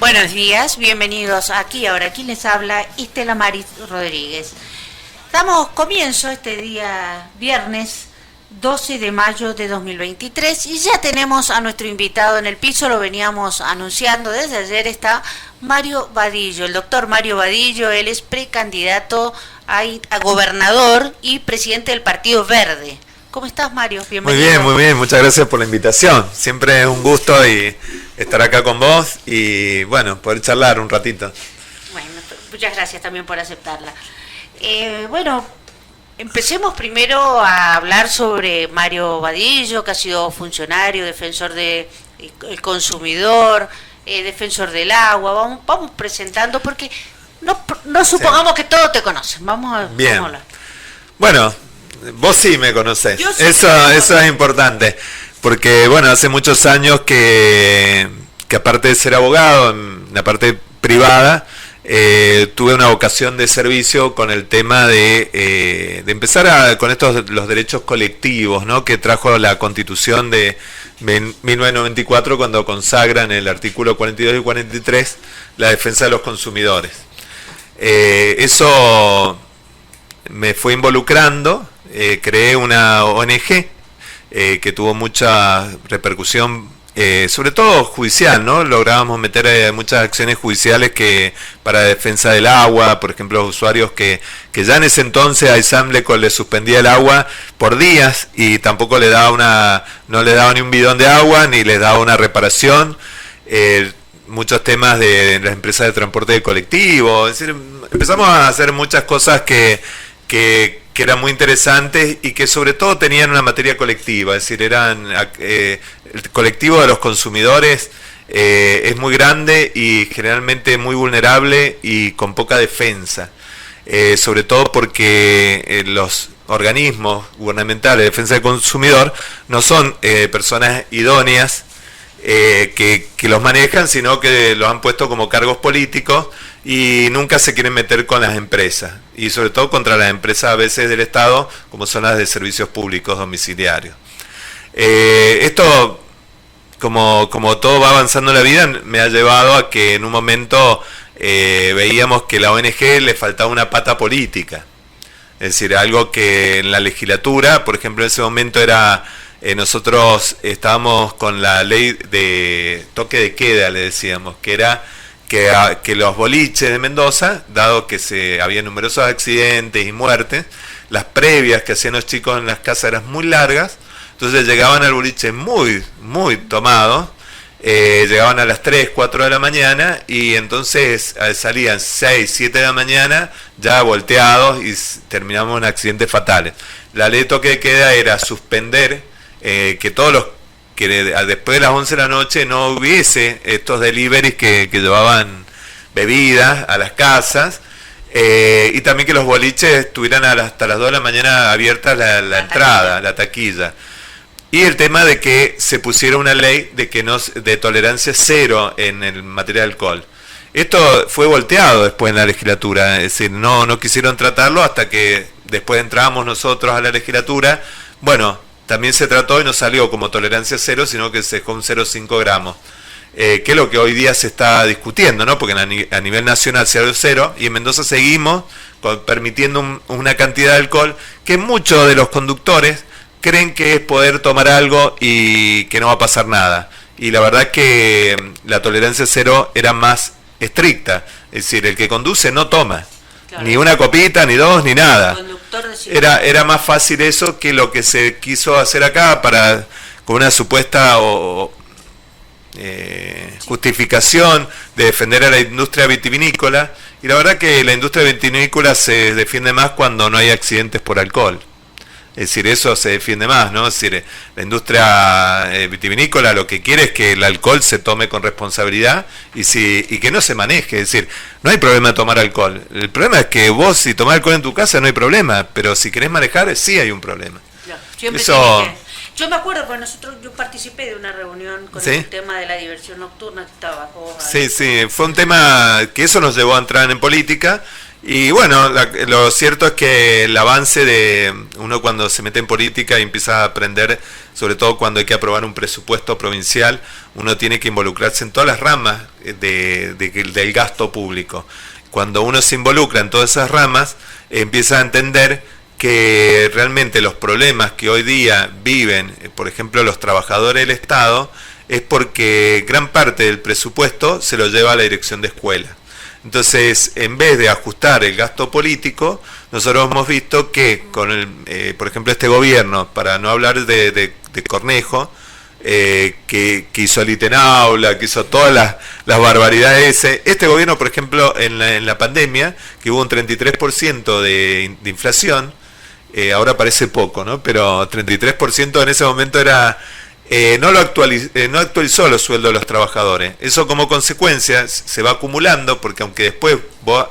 Buenos días, bienvenidos aquí ahora. Aquí les habla Estela Maris Rodríguez. Damos comienzo este día viernes 12 de mayo de 2023 y ya tenemos a nuestro invitado en el piso, lo veníamos anunciando desde ayer. Está Mario Vadillo, el doctor Mario Vadillo. Él es precandidato a gobernador y presidente del Partido Verde. ¿Cómo estás, Mario? Bienvenido. Muy bien, muchas gracias por la invitación. Siempre es un gusto estar acá con vos y bueno, poder charlar un ratito. Bueno, muchas gracias también por aceptarla. Bueno, empecemos primero a hablar sobre Mario Vadillo, que ha sido funcionario, defensor del consumidor, defensor del agua. Vamos presentando, porque no supongamos que todos te conocen. Vamos a hablar. Bueno, vos sí me conocés. Sí, eso es importante, porque bueno, hace muchos años que aparte de ser abogado en la parte privada, tuve una vocación de servicio con el tema de empezar con los derechos colectivos, ¿no?, que trajo la Constitución de 1994, cuando consagran el artículo 42 y 43 la defensa de los consumidores. Eso me fue involucrando. Creé una ONG que tuvo mucha repercusión, sobre todo judicial, ¿no? Lográbamos meter muchas acciones judiciales para defensa del agua, por ejemplo, los usuarios que ya en ese entonces a Isamleco le suspendía el agua por días y tampoco no le daba ni un bidón de agua ni les daba una reparación. Muchos temas de las empresas de transporte de colectivo, es decir, empezamos a hacer muchas cosas que eran muy interesantes y que sobre todo tenían una materia colectiva, es decir, el colectivo de los consumidores es muy grande y generalmente muy vulnerable y con poca defensa, sobre todo porque los organismos gubernamentales de defensa del consumidor no son personas idóneas que los manejan, sino que los han puesto como cargos políticos y nunca se quieren meter con las empresas, y sobre todo contra las empresas a veces del Estado, como son las de servicios públicos domiciliarios. Esto, como todo va avanzando en la vida, me ha llevado a que en un momento veíamos que a la ONG le faltaba una pata política, es decir, algo que en la legislatura, por ejemplo, en ese momento nosotros estábamos con la ley de toque de queda, le decíamos, que era que los boliches de Mendoza, dado que había numerosos accidentes y muertes, las previas que hacían los chicos en las casas eran muy largas, entonces llegaban al boliche muy tomados, llegaban a las 3, 4 de la mañana y entonces salían 6, 7 de la mañana ya volteados y terminamos en accidentes fatales. La ley de toque de queda era suspender que todos los que después de las 11 de la noche no hubiese estos deliveries que llevaban bebidas a las casas, y también que los boliches tuvieran hasta las 2 de la mañana abiertas la entrada, la taquilla. Y el tema de que se pusiera una ley de tolerancia cero en el materia de alcohol. Esto fue volteado después en la legislatura, es decir, no quisieron tratarlo hasta que después entramos nosotros a la legislatura. Bueno, también se trató y no salió como tolerancia cero, sino que se dejó un 0,5 gramos, que es lo que hoy día se está discutiendo, ¿no? Porque a nivel nacional se dio cero y en Mendoza seguimos permitiendo una cantidad de alcohol que muchos de los conductores creen que es poder tomar algo y que no va a pasar nada. Y la verdad que la tolerancia cero era más estricta, es decir, el que conduce no toma. Claro. Ni una copita, ni dos, ni nada. Era más fácil eso que lo que se quiso hacer acá con una supuesta justificación de defender a la industria vitivinícola. Y la verdad que la industria vitivinícola se defiende más cuando no hay accidentes por alcohol. Es decir, eso se defiende más, ¿no? Es decir, la industria vitivinícola lo que quiere es que el alcohol se tome con responsabilidad y que no se maneje. Es decir, no hay problema de tomar alcohol. El problema es que vos, si tomás alcohol en tu casa, no hay problema, pero si querés manejar, sí hay un problema. Claro, yo me acuerdo, porque yo participé de una reunión con el tema de la diversión nocturna que estaba. Sí, fue un tema que eso nos llevó a entrar en política. Y bueno, lo cierto es que el avance de uno cuando se mete en política y empieza a aprender, sobre todo cuando hay que aprobar un presupuesto provincial, uno tiene que involucrarse en todas las ramas del gasto público. Cuando uno se involucra en todas esas ramas, empieza a entender que realmente los problemas que hoy día viven, por ejemplo, los trabajadores del Estado, es porque gran parte del presupuesto se lo lleva a la dirección de escuela. Entonces, en vez de ajustar el gasto político, nosotros hemos visto que con por ejemplo, este gobierno, para no hablar de Cornejo, que hizo el Itenaula, que hizo todas las barbaridades, este gobierno, por ejemplo, en la pandemia, que hubo un 33% de inflación, ahora parece poco, ¿no? Pero 33% en ese momento era... no actualizó los sueldos de los trabajadores. Eso como consecuencia se va acumulando, porque aunque después vos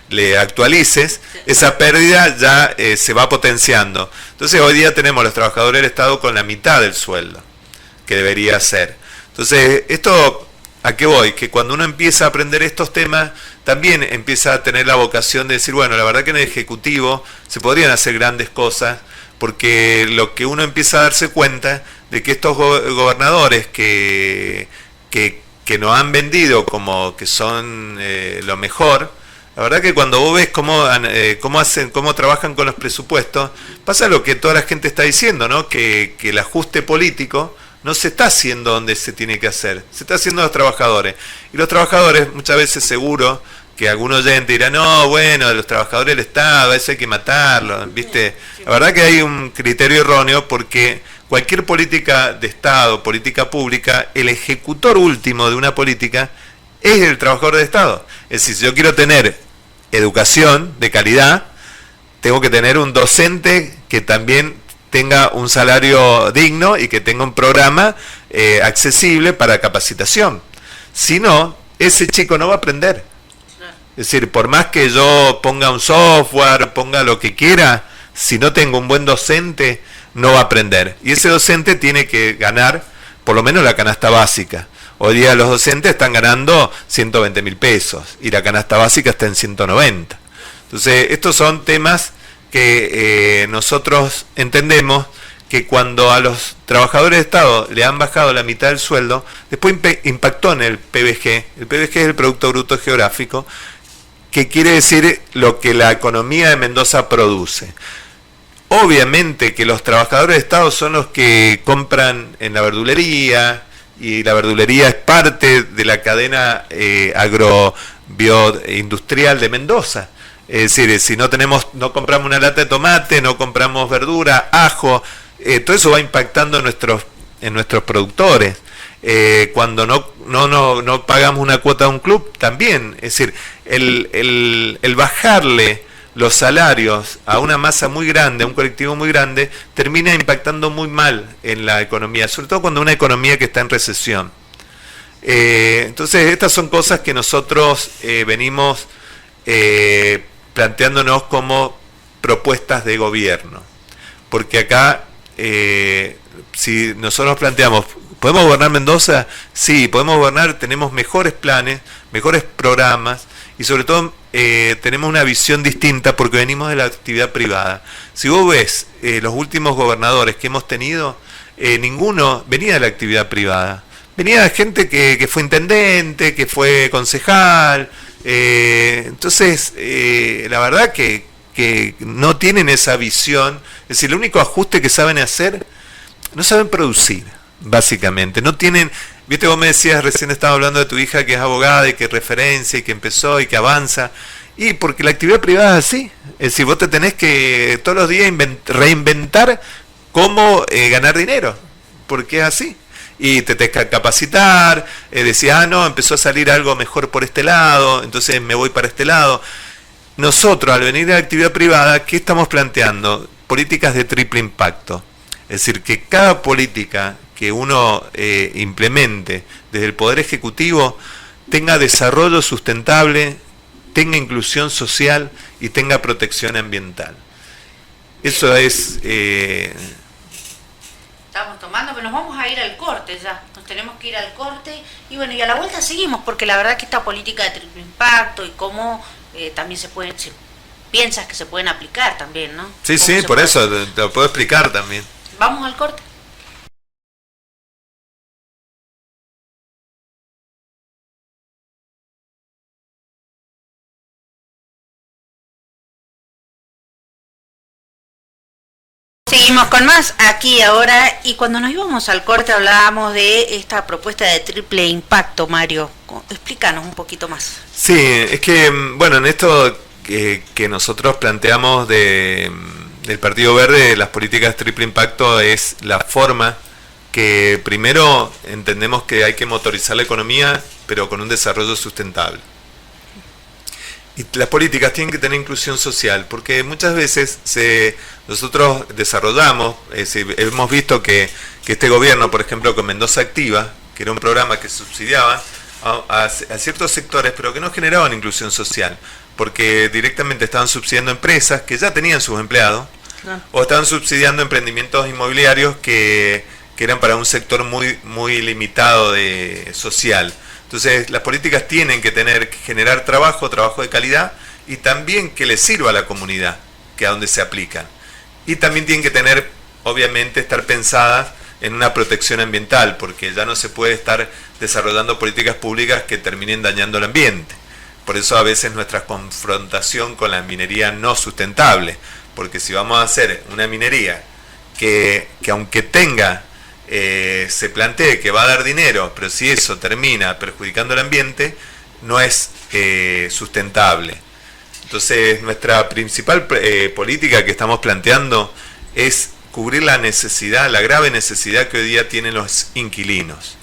le actualices, esa pérdida ya se va potenciando. Entonces hoy día tenemos a los trabajadores del Estado con la mitad del sueldo que debería ser. Entonces, esto, ¿a qué voy? Que cuando uno empieza a aprender estos temas, también empieza a tener la vocación de decir, bueno, la verdad que en el Ejecutivo se podrían hacer grandes cosas, porque lo que uno empieza a darse cuenta de que estos gobernadores que nos han vendido como que son lo mejor, la verdad que cuando vos ves cómo trabajan con los presupuestos, pasa lo que toda la gente está diciendo, ¿no? Que el ajuste político no se está haciendo donde se tiene que hacer, se está haciendo a los trabajadores. Y los trabajadores, muchas veces seguro, que algún oyente dirá, no, bueno, de los trabajadores del Estado, a eso hay que matarlo, ¿viste? La verdad que hay un criterio erróneo, porque cualquier política de Estado, política pública, el ejecutor último de una política es el trabajador de Estado. Es decir, si yo quiero tener educación de calidad, tengo que tener un docente que también tenga un salario digno y que tenga un programa accesible para capacitación. Si no, ese chico no va a aprender. Es decir, por más que yo ponga un software, ponga lo que quiera, si no tengo un buen docente, no va a aprender. Y ese docente tiene que ganar por lo menos la canasta básica. Hoy día los docentes están ganando 120.000 pesos y la canasta básica está en 190. Entonces, estos son temas que nosotros entendemos que cuando a los trabajadores de Estado le han bajado la mitad del sueldo, después impactó en el PBG. El PBG es el Producto Bruto Geográfico, que quiere decir lo que la economía de Mendoza produce. Obviamente que los trabajadores de Estado son los que compran en la verdulería, y la verdulería es parte de la cadena agrobioindustrial de Mendoza. Es decir, si no compramos una lata de tomate, no compramos verdura, ajo, todo eso va impactando en nuestros productores. Cuando no pagamos una cuota de un club, también. Es decir, el bajarle los salarios a una masa muy grande, a un colectivo muy grande, termina impactando muy mal en la economía, sobre todo cuando una economía que está en recesión. Entonces, estas son cosas que nosotros venimos planteándonos como propuestas de gobierno. Porque acá, si nosotros planteamos, ¿podemos gobernar Mendoza? Sí, podemos gobernar, tenemos mejores planes, mejores programas, y sobre todo tenemos una visión distinta porque venimos de la actividad privada. Si vos ves los últimos gobernadores que hemos tenido, ninguno venía de la actividad privada. Venía de gente que fue intendente, que fue concejal. Entonces, la verdad que no tienen esa visión. Es decir, el único ajuste que saben hacer, no saben producir, básicamente. No tienen... Viste, vos me decías, recién estaba hablando de tu hija que es abogada y que referencia y que empezó y que avanza. Y porque la actividad privada es así. Es decir, vos te tenés que todos los días reinventar cómo ganar dinero. Porque es así. Y te tenés que capacitar, decía, no, empezó a salir algo mejor por este lado, entonces me voy para este lado. Nosotros, al venir de la actividad privada, ¿qué estamos planteando? Políticas de triple impacto. Es decir, que cada política que uno implemente desde el Poder Ejecutivo tenga desarrollo sustentable, tenga inclusión social y tenga protección ambiental. Eso es... Estamos tomando, pero nos vamos a ir al corte ya. Nos tenemos que ir al corte y bueno, y a la vuelta seguimos, porque la verdad que esta política de triple impacto y cómo también si piensas que se pueden aplicar también, ¿no? Sí, por eso te lo puedo explicar también. Vamos al corte. Seguimos con más aquí ahora, y cuando nos íbamos al corte hablábamos de esta propuesta de triple impacto, Mario. Explícanos un poquito más. Sí, es que, bueno, en esto que nosotros planteamos del Partido Verde, las políticas triple impacto es la forma que primero entendemos que hay que motorizar la economía, pero con un desarrollo sustentable. Y las políticas tienen que tener inclusión social, porque muchas veces nosotros desarrollamos, hemos visto que este gobierno, por ejemplo, con Mendoza Activa, que era un programa que subsidiaba a ciertos sectores, pero que no generaban inclusión social, porque directamente estaban subsidiando empresas que ya tenían sus empleados, o estaban subsidiando emprendimientos inmobiliarios que eran para un sector muy limitado social. Entonces, las políticas tienen que generar trabajo de calidad, y también que les sirva a la comunidad, que a donde se aplican. Y también tienen que obviamente, estar pensadas en una protección ambiental, porque ya no se puede estar desarrollando políticas públicas que terminen dañando el ambiente. Por eso a veces nuestra confrontación con la minería no sustentable, porque si vamos a hacer una minería que aunque se plantee que va a dar dinero, pero si eso termina perjudicando el ambiente, no es sustentable. Entonces, nuestra principal política que estamos planteando es cubrir la grave necesidad que hoy día tienen los inquilinos.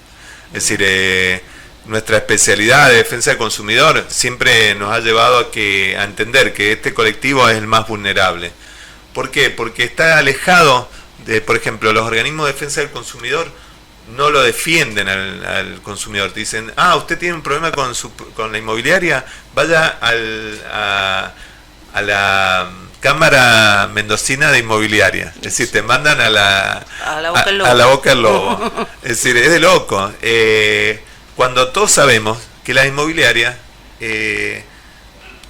Es decir, nuestra especialidad de defensa del consumidor siempre nos ha llevado a entender que este colectivo es el más vulnerable. ¿Por qué? Porque está alejado por ejemplo, los organismos de defensa del consumidor no lo defienden al consumidor. Te dicen, usted tiene un problema con la inmobiliaria, vaya a la Cámara Mendocina de Inmobiliaria. Es decir, te mandan a la boca del lobo. Es decir, es de loco. Cuando todos sabemos que las inmobiliarias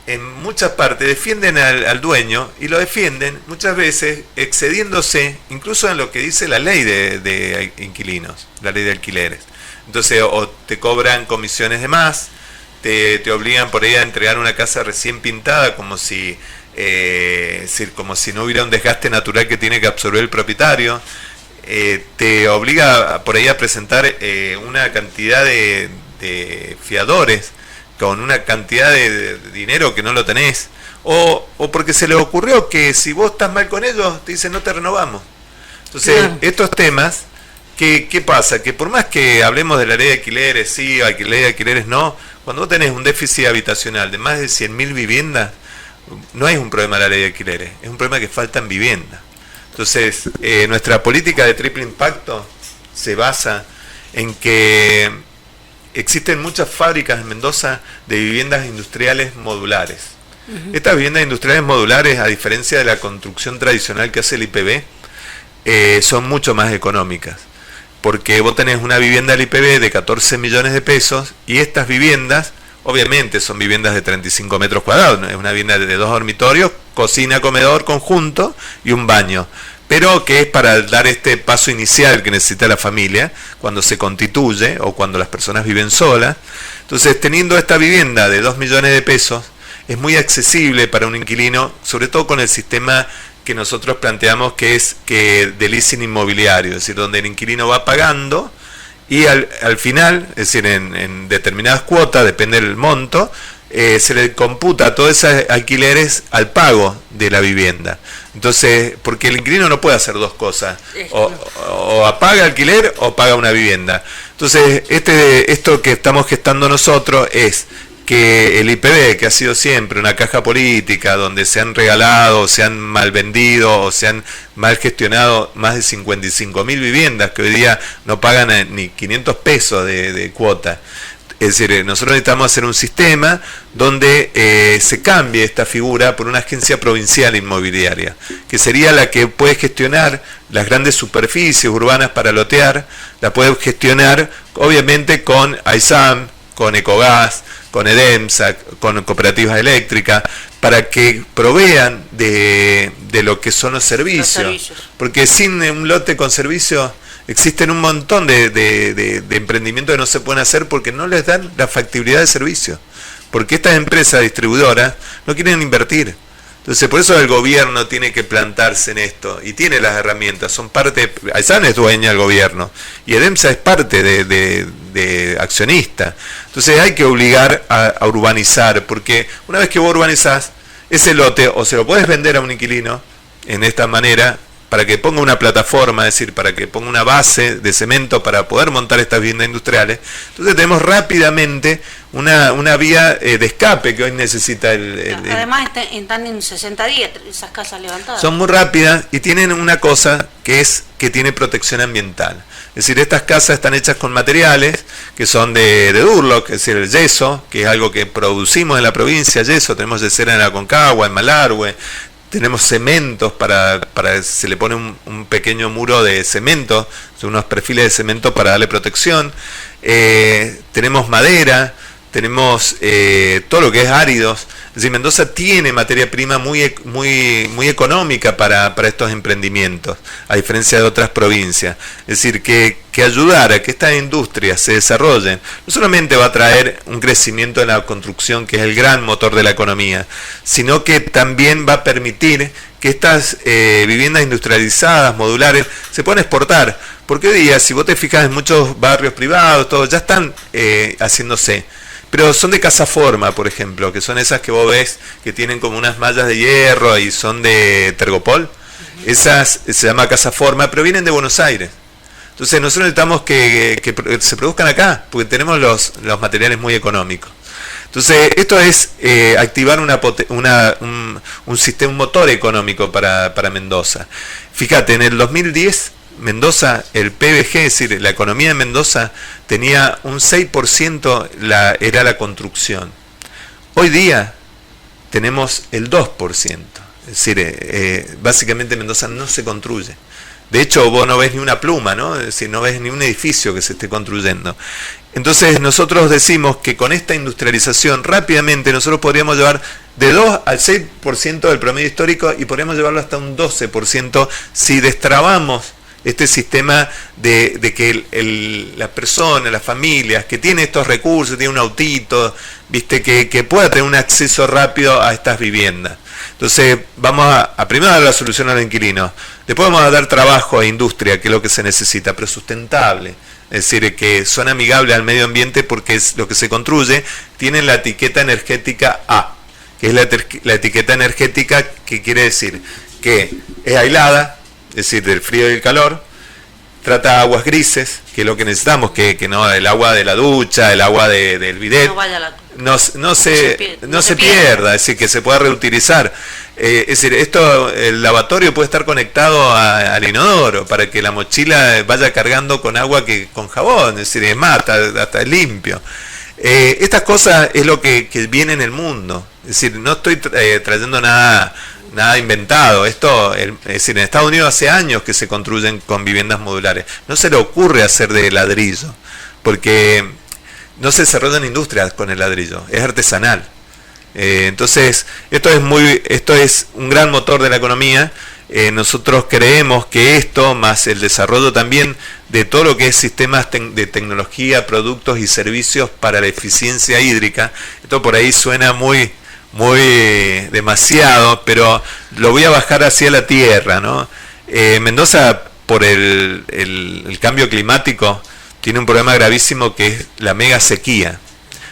en muchas partes defienden al dueño, y lo defienden muchas veces excediéndose incluso en lo que dice la ley de inquilinos, la ley de alquileres. Entonces, o te cobran comisiones de más, te obligan por ahí a entregar una casa recién pintada como si no hubiera un desgaste natural que tiene que absorber el propietario, te obliga por ahí a presentar una cantidad de fiadores con una cantidad de dinero que no lo tenés, o porque se les ocurrió que si vos estás mal con ellos, te dicen no te renovamos. Entonces, estos temas, ¿qué pasa? Que por más que hablemos de la ley de alquileres, sí, ley de alquileres no, cuando vos tenés un déficit habitacional de más de 100.000 viviendas, no es un problema de la ley de alquileres, es un problema que faltan viviendas. Entonces, nuestra política de triple impacto se basa en que existen muchas fábricas en Mendoza de viviendas industriales modulares. Estas viviendas industriales modulares, a diferencia de la construcción tradicional que hace el IPB, son mucho más económicas, porque vos tenés una vivienda del IPB de 14 millones de pesos, y estas viviendas, obviamente son viviendas de 35 metros cuadrados, ¿no? Es una vivienda de 2 dormitorios, cocina, comedor conjunto y un baño, pero que es para dar este paso inicial que necesita la familia cuando se constituye o cuando las personas viven solas. Entonces, teniendo esta vivienda de 2 millones de pesos, es muy accesible para un inquilino, sobre todo con el sistema que nosotros planteamos, que es de leasing inmobiliario, es decir, donde el inquilino va pagando y al final, es decir, en determinadas cuotas, depende del monto, se le computa todos esos alquileres al pago de la vivienda. Entonces, porque el inquilino no puede hacer dos cosas, o paga alquiler o paga una vivienda. Entonces, esto que estamos gestando nosotros es que el IPB, que ha sido siempre una caja política donde se han regalado, se han mal vendido o se han mal gestionado más de 55.000 viviendas que hoy día no pagan ni 500 pesos de cuota. Es decir, nosotros necesitamos hacer un sistema donde se cambie esta figura por una agencia provincial inmobiliaria, que sería la que puede gestionar las grandes superficies urbanas para lotear, la puede gestionar obviamente con AISAM, con Ecogas, con EDEMSA, con cooperativas eléctricas, para que provean de lo que son los servicios. Porque sin un lote con servicios existen un montón de emprendimientos que no se pueden hacer porque no les dan la factibilidad de servicio. Porque estas empresas distribuidoras no quieren invertir. Entonces, por eso el gobierno tiene que plantarse en esto y tiene las herramientas. Son parte, AISAN es dueña del gobierno y EDEMSA es parte de accionista. Entonces hay que obligar a urbanizar, porque una vez que vos urbanizás, ese lote o se lo puedes vender a un inquilino en esta manera, para que ponga una plataforma, es decir, para que ponga una base de cemento para poder montar estas viviendas industriales. Entonces tenemos rápidamente una vía de escape que hoy necesita Además están en 60 días esas casas levantadas. Son muy rápidas y tienen una cosa que tiene protección ambiental. Es decir, estas casas están hechas con materiales que son de Durlock, es decir, el yeso, que es algo que producimos en la provincia, yeso, tenemos yesera en Aconcagua, en Malargüe. Tenemos cementos se le pone un pequeño muro de cemento, son unos perfiles de cemento para darle protección. Tenemos madera, tenemos todo lo que es áridos. Es decir, Mendoza tiene materia prima muy económica para estos emprendimientos, a diferencia de otras provincias. Es decir, que ayudar a que estas industrias se desarrollen, no solamente va a traer un crecimiento en la construcción, que es el gran motor de la economía, sino que también va a permitir que estas viviendas industrializadas, modulares, se puedan exportar. Porque hoy día, si vos te fijas en muchos barrios privados, todos ya están haciéndose. Pero son de Casaforma, por ejemplo, que son esas que vos ves que tienen como unas mallas de hierro y son de Tergopol. Esas se llama Casaforma, pero vienen de Buenos Aires. Entonces nosotros necesitamos que se produzcan acá, porque tenemos los materiales muy económicos. Entonces esto es activar un sistema, un motor económico para Mendoza. Fíjate, en el 2010... Mendoza, el PBG, es decir, la economía de Mendoza tenía un 6% era la construcción. Hoy día tenemos el 2%. Es decir, básicamente Mendoza no se construye. De hecho, vos no ves ni una pluma, ¿no? Es decir, no ves ni un edificio que se esté construyendo. Entonces nosotros decimos que con esta industrialización rápidamente nosotros podríamos llevar de 2 al 6% del promedio histórico y podríamos llevarlo hasta un 12% si destrabamos este sistema de que las personas, las familias que tienen estos recursos, tienen un autito, viste, que pueda tener un acceso rápido a estas viviendas. Entonces vamos a primero dar la solución al inquilino, después vamos a dar trabajo a industria, que es lo que se necesita, pero sustentable. Es decir, que son amigables al medio ambiente, porque es lo que se construye, tienen la etiqueta energética A, que es la etiqueta energética, que quiere decir que es aislada, es decir, del frío y el calor, trata aguas grises, que es lo que necesitamos, que no el agua de la ducha, el agua del bidet, no se pierda, es decir, que se pueda reutilizar. Es decir, el lavatorio puede estar conectado al inodoro, para que la mochila vaya cargando con agua con jabón, es decir, es más, hasta es limpio. Estas cosas es lo que viene en el mundo, es decir, no estoy trayendo nada inventado. Es decir, en Estados Unidos hace años que se construyen con viviendas modulares. No se le ocurre hacer de ladrillo, porque no se desarrollan industrias con el ladrillo, es artesanal. Entonces, esto es un gran motor de la economía. Nosotros creemos que esto, más el desarrollo también de todo lo que es sistemas de tecnología, productos y servicios para la eficiencia hídrica, esto por ahí suena muy demasiado, pero lo voy a bajar hacia la tierra, ¿no? Mendoza, por el cambio climático, tiene un problema gravísimo, que es la mega sequía.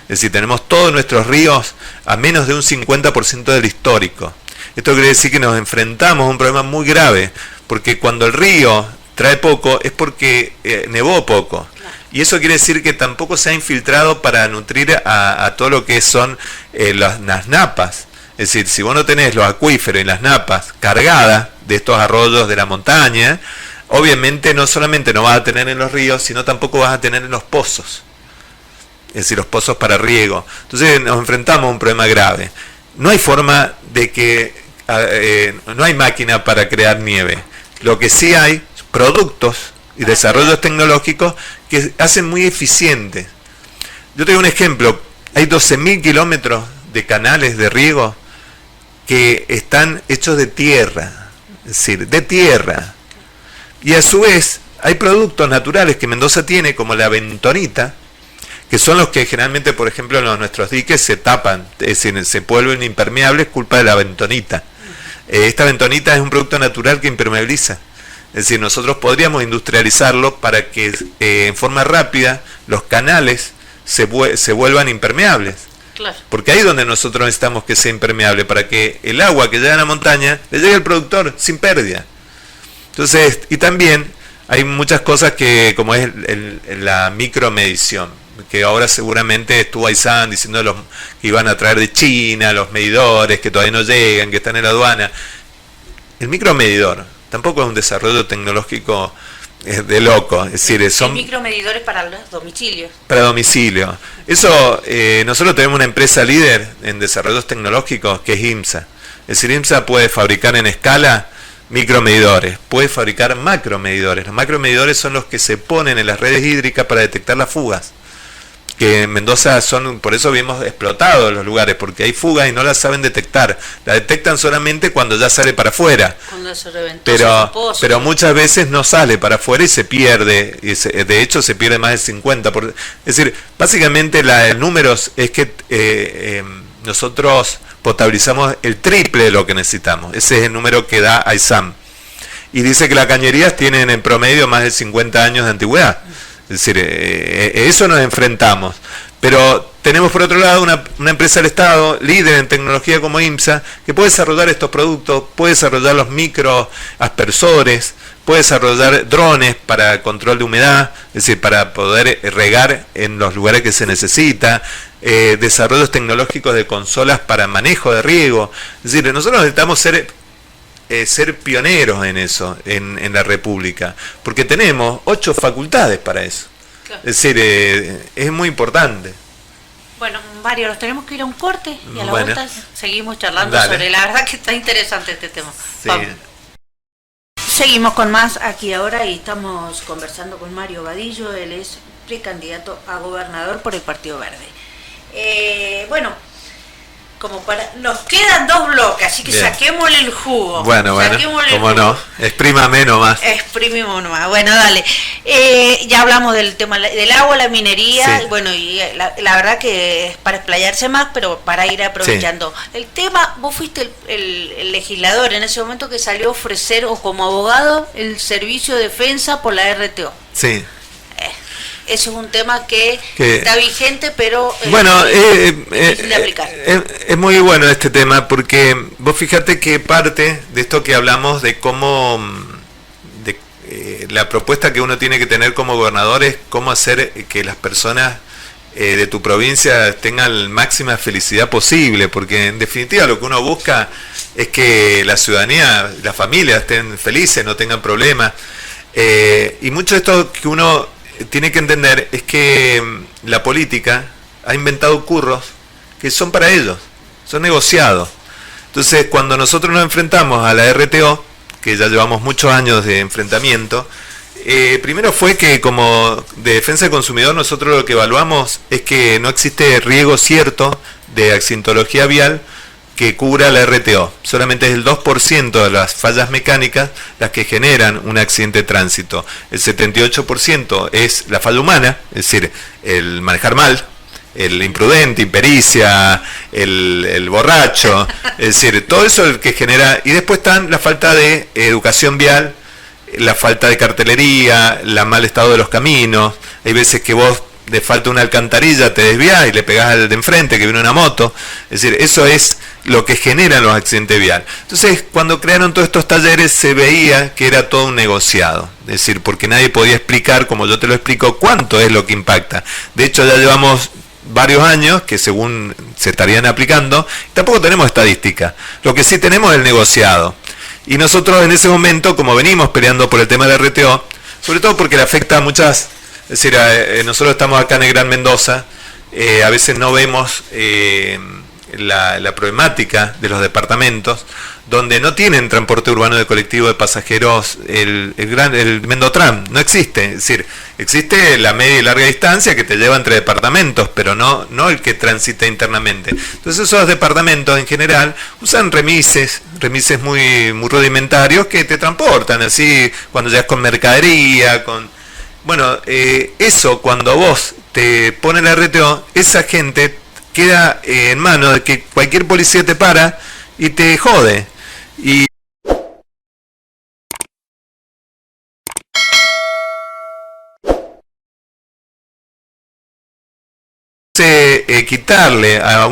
Es decir, tenemos todos nuestros ríos a menos de un 50% del histórico. Esto quiere decir que nos enfrentamos a un problema muy grave, porque cuando el río trae poco es porque nevó poco. Y eso quiere decir que tampoco se ha infiltrado para nutrir a todo lo que son las napas. Es decir, si vos no tenés los acuíferos y las napas cargadas de estos arroyos de la montaña, obviamente no solamente no vas a tener en los ríos, sino tampoco vas a tener en los pozos. Es decir, los pozos para riego. Entonces nos enfrentamos a un problema grave. No hay forma de que... no hay máquina para crear nieve. Lo que sí hay, productos y desarrollos tecnológicos que hacen muy eficientes. Yo te doy un ejemplo. hay 12.000 kilómetros de canales de riego que están hechos de tierra, es decir, de tierra. Y a su vez hay productos naturales que Mendoza tiene, como la bentonita, que son los que generalmente, por ejemplo, en nuestros diques se tapan, es decir, se vuelven impermeables culpa de la bentonita. Esta bentonita es un producto natural que impermeabiliza. Es decir, nosotros podríamos industrializarlo para que en forma rápida los canales se vuelvan impermeables. Claro. Porque ahí es donde nosotros necesitamos que sea impermeable, para que el agua que llega a la montaña le llegue al productor sin pérdida. Entonces, y también hay muchas cosas que, como es la micromedición, que ahora seguramente estuvo Aysán diciendo que iban a traer de China los medidores que todavía no llegan, que están en la aduana. El micromedidor tampoco es un desarrollo tecnológico de loco, es decir, son micromedidores para los domicilios. Para domicilio. Eso, nosotros tenemos una empresa líder en desarrollos tecnológicos que es IMSA. Es decir, IMSA puede fabricar en escala micromedidores, puede fabricar macromedidores. Los macromedidores son los que se ponen en las redes hídricas para detectar las fugas. Que en Mendoza por eso vimos explotado los lugares, porque hay fugas y no las saben detectar. La detectan solamente cuando ya sale para afuera. Cuando se reventó, pero muchas veces no sale para afuera y se pierde. De hecho, se pierde más del 50%. Es decir, básicamente el número es que nosotros potabilizamos el triple de lo que necesitamos. Ese es el número que da Aysam. Y dice que las cañerías tienen en promedio más de 50 años de antigüedad. Es decir, eso nos enfrentamos. Pero tenemos por otro lado una empresa del Estado, líder en tecnología como IMSA, que puede desarrollar estos productos, puede desarrollar los microaspersores, puede desarrollar drones para control de humedad, es decir, para poder regar en los lugares que se necesita, desarrollos tecnológicos de consolas para manejo de riego. Es decir, nosotros necesitamos ser pioneros en eso, en la República, porque tenemos 8 facultades para eso. Claro. Es decir, es muy importante. Bueno, Mario, nos tenemos que ir a un corte y a la Bueno, vuelta seguimos charlando dale. sobre, la verdad que está interesante este tema. Sí. Vamos. Seguimos con más aquí ahora y estamos conversando con Mario Vadillo, él es precandidato a gobernador por el Partido Verde. Bueno, nos quedan 2 bloques, así que Bien. saquémosle el jugo. Bueno, Saquémosle el cómo jugo. no, exprímame nomás. Exprimimos nomás. Bueno, dale. Ya hablamos del tema del agua, la minería, Sí. bueno, y la verdad que es para explayarse más, pero para ir aprovechando. Sí. El tema, vos fuiste el legislador en ese momento que salió a ofrecer, o como abogado, el servicio de defensa por la RTO. Sí. Eso es un tema que está vigente, pero bueno, difícil de aplicar. Es muy bueno este tema, porque vos fíjate que parte de esto que hablamos de cómo la propuesta que uno tiene que tener como gobernador es cómo hacer que las personas de tu provincia tengan la máxima felicidad posible, porque en definitiva lo que uno busca es que la ciudadanía, las familias estén felices, no tengan problemas, y mucho de esto que uno tiene que entender es que la política ha inventado curros que son para ellos, son negociados. Entonces, cuando nosotros nos enfrentamos a la RTO, que ya llevamos muchos años de enfrentamiento, primero fue que como de defensa del consumidor nosotros lo que evaluamos es que no existe riesgo cierto de accidentología vial que cubra la RTO. Solamente es el 2% de las fallas mecánicas las que generan un accidente de tránsito. El 78% es la falla humana, es decir, el manejar mal, el imprudente, impericia, el borracho, es decir, todo eso es el que genera. Y después están la falta de educación vial, la falta de cartelería, el mal estado de los caminos. Hay veces que vos de falta una alcantarilla te desvías y le pegás al de enfrente que viene una moto. Es decir, eso es lo que generan los accidentes viales. Entonces, cuando crearon todos estos talleres se veía que era todo un negociado. Es decir, porque nadie podía explicar, como yo te lo explico, cuánto es lo que impacta. De hecho, ya llevamos varios años que según se estarían aplicando, tampoco tenemos estadística. Lo que sí tenemos es el negociado. Y nosotros en ese momento, como venimos peleando por el tema de la RTO, sobre todo porque le afecta a muchas. Es decir, nosotros estamos acá en el Gran Mendoza, a veces no vemos la problemática de los departamentos, donde no tienen transporte urbano de colectivo de pasajeros, el Mendotram, no existe. Es decir, existe la media y larga distancia que te lleva entre departamentos, pero no el que transita internamente. Entonces esos departamentos en general usan remises muy rudimentarios que te transportan, así cuando llegas con mercadería, Bueno, eso cuando vos te pones la RTO, esa gente queda en manos de que cualquier policía te para y te jode. Y quitarle a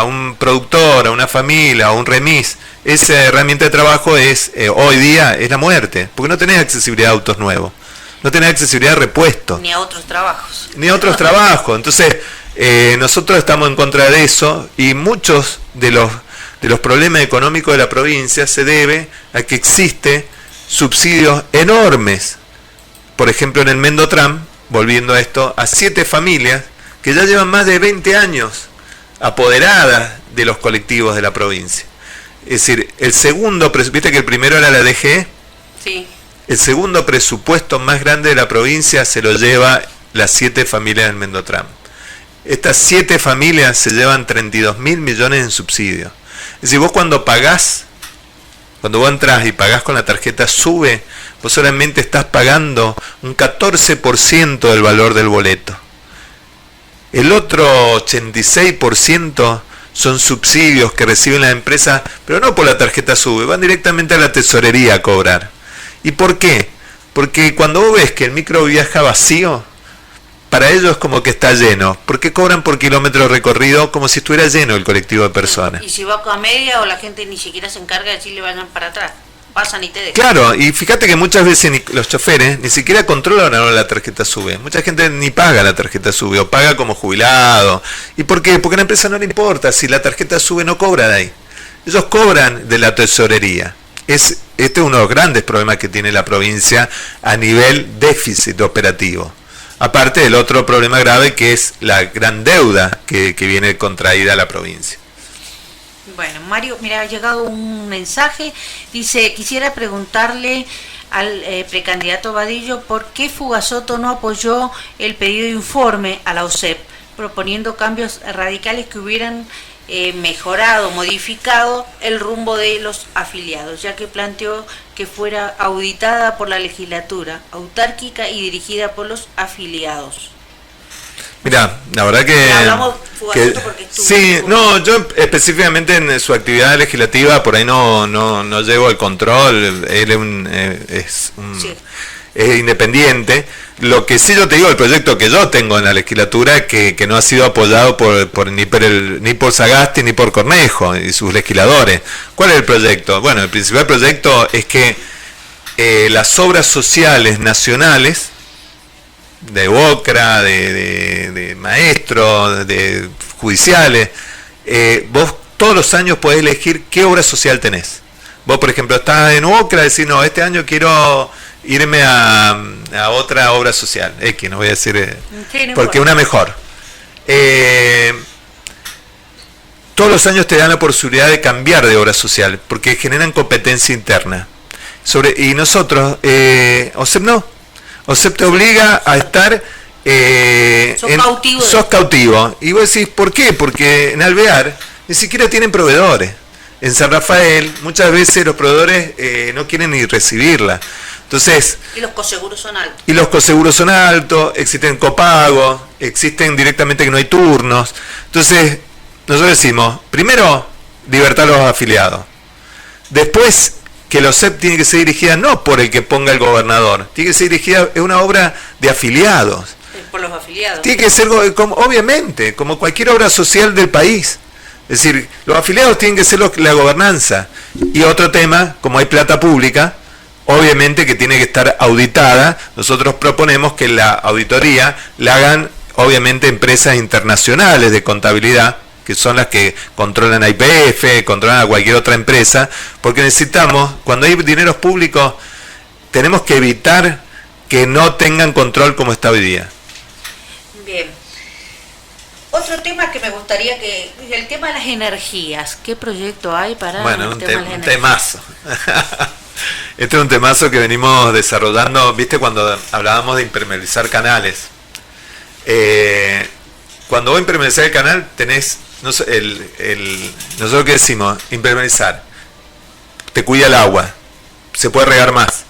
un productor, a una familia, a un remis, esa herramienta de trabajo es hoy día es la muerte, porque no tenés accesibilidad a autos nuevos, no tenés accesibilidad a repuestos. Ni a otros trabajos. Ni a otros trabajos. Entonces, nosotros estamos en contra de eso y muchos de los problemas económicos de la provincia se debe a que existe subsidios enormes. Por ejemplo, en el Mendotram, volviendo a esto, a 7 familias que ya llevan más de 20 años apoderadas de los colectivos de la provincia. Es decir, el segundo, viste que el primero era la DGE. Sí. El segundo presupuesto más grande de la provincia se lo lleva las 7 familias del Mendotram. Estas 7 familias se llevan 32.000 millones en subsidios. Es decir, vos cuando vos entras y pagás con la tarjeta SUBE, vos solamente estás pagando un 14% del valor del boleto. El otro 86% son subsidios que reciben las empresas, pero no por la tarjeta SUBE, van directamente a la tesorería a cobrar. ¿Y por qué? Porque cuando vos ves que el micro viaja vacío, para ellos es como que está lleno, porque cobran por kilómetro recorrido como si estuviera lleno el colectivo de personas. Y si va a media o la gente ni siquiera se encarga de decirle vayan para atrás, pasan y te dejan. Claro, y fíjate que muchas veces los choferes ni siquiera controlan ahora la tarjeta SUBE. Mucha gente ni paga la tarjeta SUBE o paga como jubilado. ¿Y por qué? Porque a la empresa no le importa si la tarjeta SUBE no cobra de ahí. Ellos cobran de la tesorería. Este es uno de los grandes problemas que tiene la provincia a nivel déficit operativo. Aparte del otro problema grave que es la gran deuda que viene contraída a la provincia. Bueno, Mario, mira, ha llegado un mensaje, dice, quisiera preguntarle al precandidato Vadillo por qué Fugasoto no apoyó el pedido de informe a la OSEP, proponiendo cambios radicales que hubieran mejorado, modificado el rumbo de los afiliados, ya que planteó que fuera auditada por la legislatura, autárquica y dirigida por los afiliados. Mira, la verdad que sí, no, yo específicamente en su actividad legislativa por ahí no llevo el control, él es independiente. Lo que sí yo te digo, el proyecto que yo tengo en la legislatura que no ha sido apoyado ni por Sagasti ni por Cornejo y sus legisladores. ¿Cuál es el proyecto? Bueno, el principal proyecto es que las obras sociales nacionales de OCRA, de maestros, de judiciales, vos todos los años podés elegir qué obra social tenés. Vos, por ejemplo, estás en OCRA y decís, no, este año quiero irme a otra obra social, X, no voy a decir, porque una mejor. Todos los años te dan la posibilidad de cambiar de obra social, porque generan competencia interna. Y nosotros, OSEP no. OSEP te obliga a estar... sos cautivo. Y vos decís, ¿por qué? Porque en Alvear ni siquiera tienen proveedores. En San Rafael muchas veces los proveedores no quieren ni recibirla. Entonces, y los coseguros son altos. Y los coseguros son altos, existen copagos, existen directamente que no hay turnos. Entonces, nosotros decimos, primero, libertad a los afiliados. Después, que la OSEP tiene que ser dirigida no por el que ponga el gobernador, tiene que ser dirigida, es una obra de afiliados. Por los afiliados. Tiene que ser, obviamente, como cualquier obra social del país. Es decir, los afiliados tienen que ser la gobernanza. Y otro tema, como hay plata pública, obviamente que tiene que estar auditada. Nosotros proponemos que la auditoría la hagan, obviamente, empresas internacionales de contabilidad, que son las que controlan a YPF, controlan a cualquier otra empresa, porque necesitamos, cuando hay dineros públicos, tenemos que evitar que no tengan control como está hoy día. Bien. Otro tema que me gustaría que... El tema de las energías. ¿Qué proyecto hay para bueno, el tema de las energías? Temazo. Este es un temazo que venimos desarrollando, ¿viste? Cuando hablábamos de impermeabilizar canales. Cuando vos impermeabilizar el canal, tenés... nosotros qué decimos, impermeabilizar. Te cuida el agua. Se puede regar más.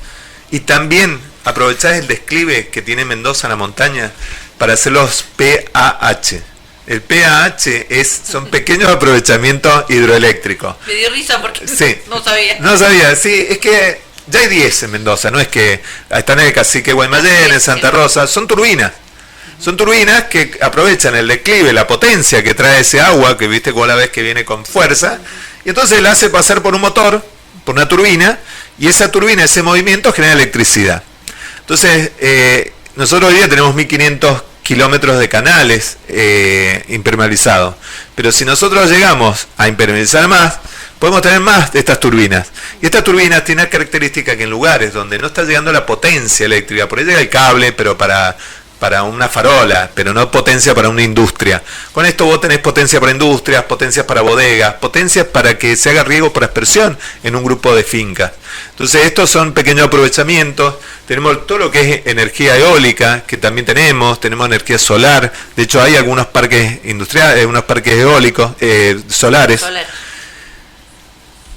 Y también aprovechás el desclive que tiene Mendoza en la montaña para hacer los PAH. El PAH son pequeños aprovechamientos hidroeléctricos. Me dio risa porque sí. no sabía. No sabía, sí, es que ya hay 10 en Mendoza, no es que están en el Cacique Guaymallén, en Santa Rosa, son turbinas. Son turbinas que aprovechan el declive, la potencia que trae ese agua, que viste como la vez que viene con fuerza, y entonces la hace pasar por un motor, por una turbina, y esa turbina, ese movimiento genera electricidad. Entonces, nosotros hoy día tenemos 1500 kilómetros de canales impermeabilizados, pero si nosotros llegamos a impermeabilizar más, podemos tener más de estas turbinas. Y estas turbinas tienen la característica que en lugares donde no está llegando la potencia eléctrica, por ahí llega el cable, pero para una farola, pero no potencia para una industria. Con esto vos tenés potencia para industrias, potencias para bodegas, potencias para que se haga riego por aspersión en un grupo de fincas. Entonces estos son pequeños aprovechamientos. Tenemos todo lo que es energía eólica, que también tenemos energía solar. De hecho hay algunos parques industriales, unos parques eólicos, solares.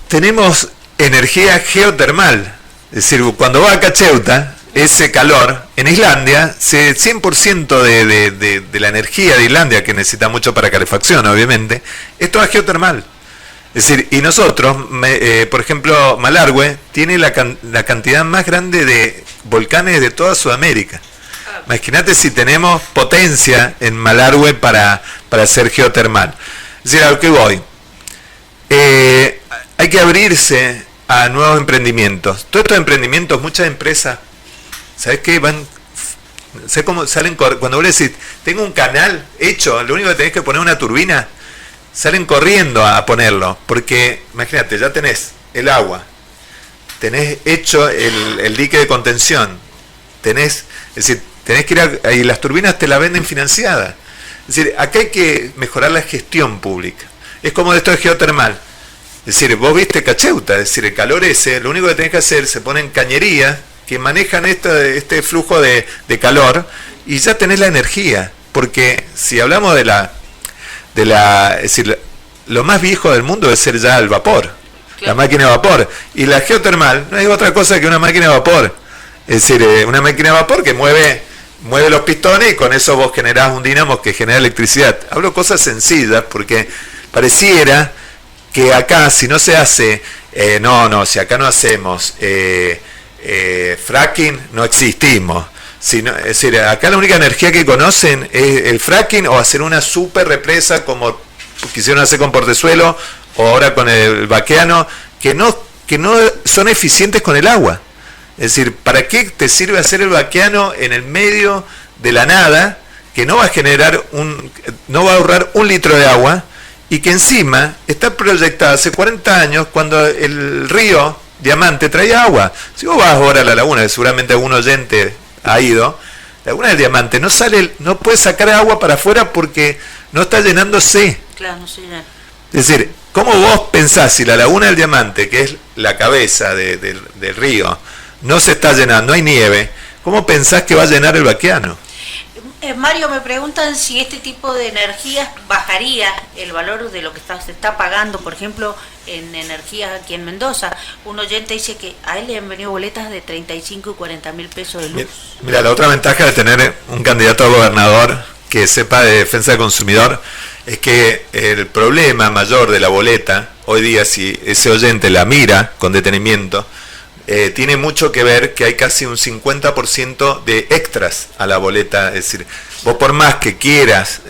Tenemos energía geotermal, es decir, cuando vas a Cacheuta, ese calor, en Islandia, 100% de la energía de Islandia, que necesita mucho para calefacción, obviamente, esto es geotermal. Es decir, y nosotros, por ejemplo, Malargüe tiene la cantidad más grande de volcanes de toda Sudamérica. Imagínate si tenemos potencia en Malargüe para hacer geotermal. Es decir, a lo que voy, hay que abrirse a nuevos emprendimientos. Todos estos emprendimientos, muchas empresas, ¿sabes qué? ¿Sabes cómo salen? Cuando vos decís, tengo un canal hecho, lo único que tenés que poner una turbina, salen corriendo a ponerlo, porque imagínate, ya tenés el agua, tenés hecho el dique de contención, es decir, tenés que ir y las turbinas te la venden financiada. Es decir, acá hay que mejorar la gestión pública. Es como esto de geotermal. Es decir, vos viste Cacheuta, es decir, el calor ese, lo único que tenés que hacer, se ponen cañerías que manejan este flujo de calor y ya tenés la energía. Porque si hablamos es decir, lo más viejo del mundo es ser ya el vapor, claro, la máquina de vapor. Y la geotermal no es otra cosa que una máquina de vapor. Es decir, una máquina de vapor que mueve los pistones y con eso vos generás un dinamo que genera electricidad. Hablo cosas sencillas porque pareciera que acá si no se hace, si acá no hacemos fracking, no existimos. Es decir, acá la única energía que conocen es el fracking o hacer una super represa como quisieron hacer con Portezuelo o ahora con el Baqueano, que no son eficientes con el agua. Es decir, ¿para qué te sirve hacer el Baqueano en el medio de la nada, que no va a generar no va a ahorrar un litro de agua y que encima está proyectada hace 40 años cuando el río Diamante traía agua? Si vos vas ahora a la laguna, que seguramente algún oyente ha ido, la laguna del Diamante no puede sacar agua para afuera porque no está llenándose. Claro, no se llena. Es decir, ¿cómo vos pensás si la laguna del Diamante, que es la cabeza del río, no se está llenando, no hay nieve, cómo pensás que va a llenar el Baqueano? Mario, me preguntan si este tipo de energías bajaría el valor de lo que se está pagando, por ejemplo, en energías aquí en Mendoza. Un oyente dice que a él le han venido boletas de 35 y 40 mil pesos de luz. Mira, la otra ventaja de tener un candidato a gobernador que sepa de defensa del consumidor es que el problema mayor de la boleta, hoy día si ese oyente la mira con detenimiento, tiene mucho que ver que hay casi un 50% de extras a la boleta. Es decir, vos por más que quieras